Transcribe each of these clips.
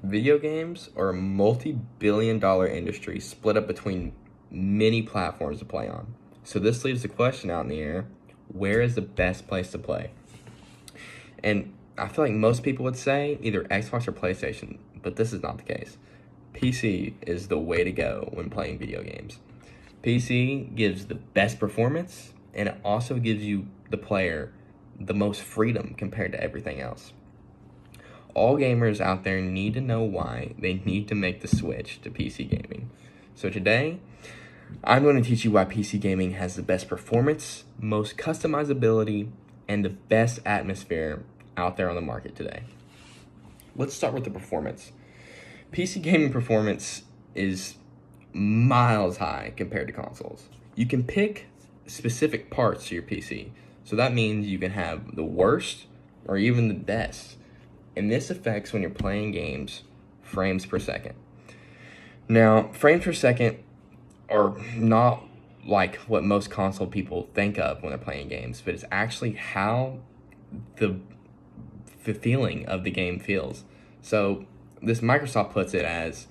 Video games are a multi-billion-dollar industry split up between many platforms to play on. So this leaves the question out in the air, where is the best place to play? And I feel like most people would say either Xbox or PlayStation, but this is not the case. PC is the way to go when playing video games. PC gives the best performance, and it also gives you, the player, the most freedom compared to everything else. All gamers out there need to know why they need to make the switch to PC gaming. So today, I'm going to teach you why PC gaming has the best performance, most customizability, and the best atmosphere out there on the market today. Let's start with the performance. PC gaming performance is miles high compared to consoles. You can pick specific parts to your PC. So that means you can have the worst or even the best. And this affects when you're playing games frames per second. Now, frames per second are not like what most console people think of when they're playing games, but it's actually how the feeling of the game feels. So this Microsoft puts it as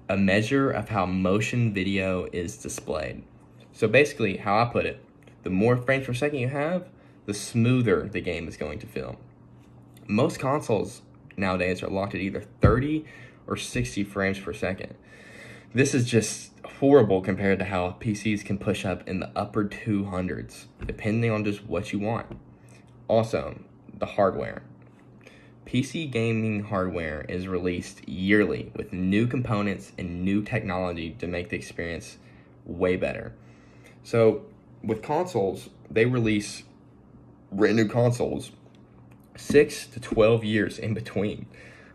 a measure of how motion video is displayed. So basically, how I put it, the more frames per second you have, the smoother the game is going to feel. Most consoles nowadays are locked at either 30 or 60 frames per second. This is just horrible compared to how PCs can push up in the upper 200s, depending on just what you want. Also, the hardware. PC gaming hardware is released yearly with new components and new technology to make the experience way better. So, with consoles, they release brand new consoles 6 to 12 years in between.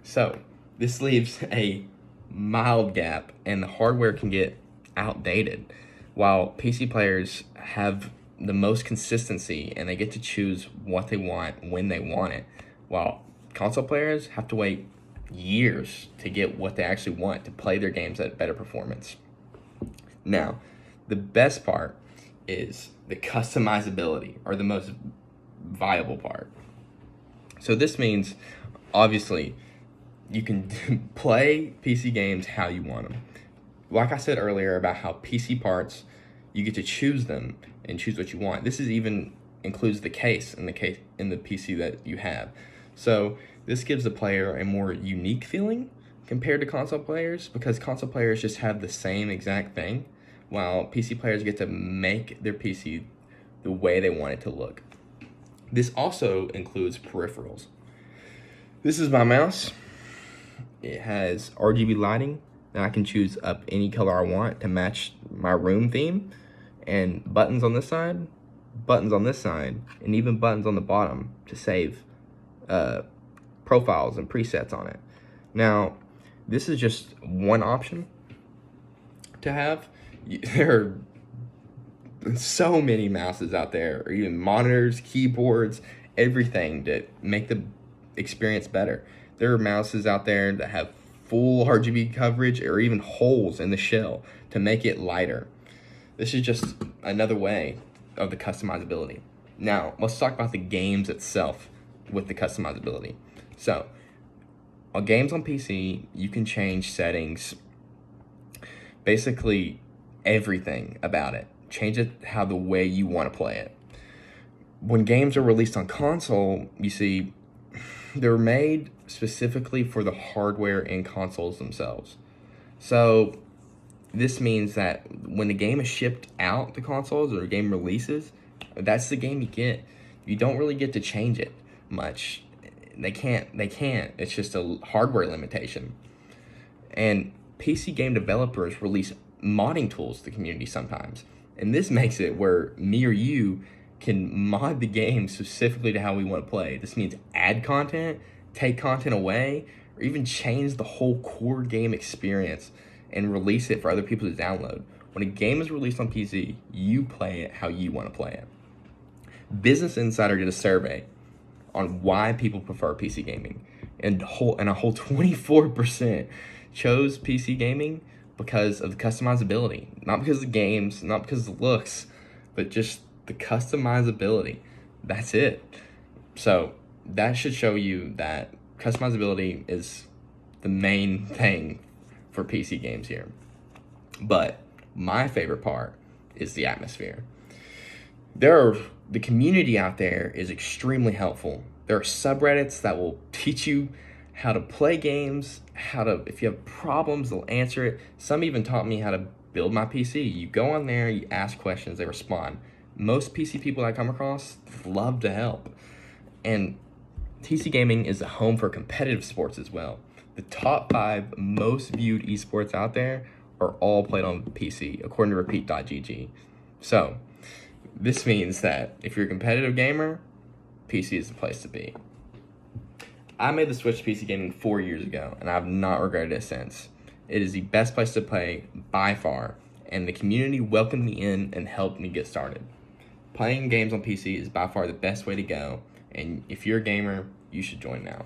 So this leaves a mild gap and the hardware can get outdated, while PC players have the most consistency and they get to choose what they want when they want it, while console players have to wait years to get what they actually want to play their games at better performance. Now, the best part is the customizability, or the most viable part. So this means, obviously, you can play PC games how you want them. Like I said earlier about how PC parts, you get to choose them and choose what you want. This is even includes the case in the PC that you have. So this gives the player a more unique feeling compared to console players, because console players just have the same exact thing, while PC players get to make their PC the way they want it to look. This also includes peripherals. This is my mouse. It has RGB lighting that I can choose up any color I want to match my room theme, and buttons on this side, buttons on this side, and even buttons on the bottom to save profiles and presets on it. Now, this is just one option to have. There are so many mouses out there, or even monitors, keyboards, everything to make the experience better. There are mouses out there that have full RGB coverage or even holes in the shell to make it lighter. This is just another way of the customizability. Now, let's talk about the games itself with the customizability. So, on games on PC, you can change settings, basically everything about it. Change it how the way you want to play it. When games are released on console, you see, they're made specifically for the hardware and consoles themselves. So this means that when the game is shipped out to consoles, or the game releases, that's the game you get. You don't really get to change it much. They can't. It's just a hardware limitation. And PC game developers release modding tools to the community sometimes. And this makes it where me or you can mod the game specifically to how we want to play. This means add content, take content away, or even change the whole core game experience and release it for other people to download. When a game is released on PC, you play it how you want to play it. Business Insider did a survey on why people prefer PC gaming, and a whole 24% chose PC gaming because of the customizability. Not because of the games, not because of the looks, but just the customizability. That's it. So that should show you that customizability is the main thing for PC games here. But my favorite part is the atmosphere. The community out there is extremely helpful. There are subreddits that will teach you how to play games, if you have problems, they'll answer it. Some even taught me how to build my PC. You go on there, you ask questions, they respond. Most PC people I come across love to help. And PC gaming is a home for competitive sports as well. The top 5 most viewed esports out there are all played on PC, according to repeat.gg. So, this means that if you're a competitive gamer, PC is the place to be. I made the switch to PC gaming 4 years ago, and I've not regretted it since. It is the best place to play by far, and the community welcomed me in and helped me get started. Playing games on PC is by far the best way to go, and if you're a gamer, you should join now.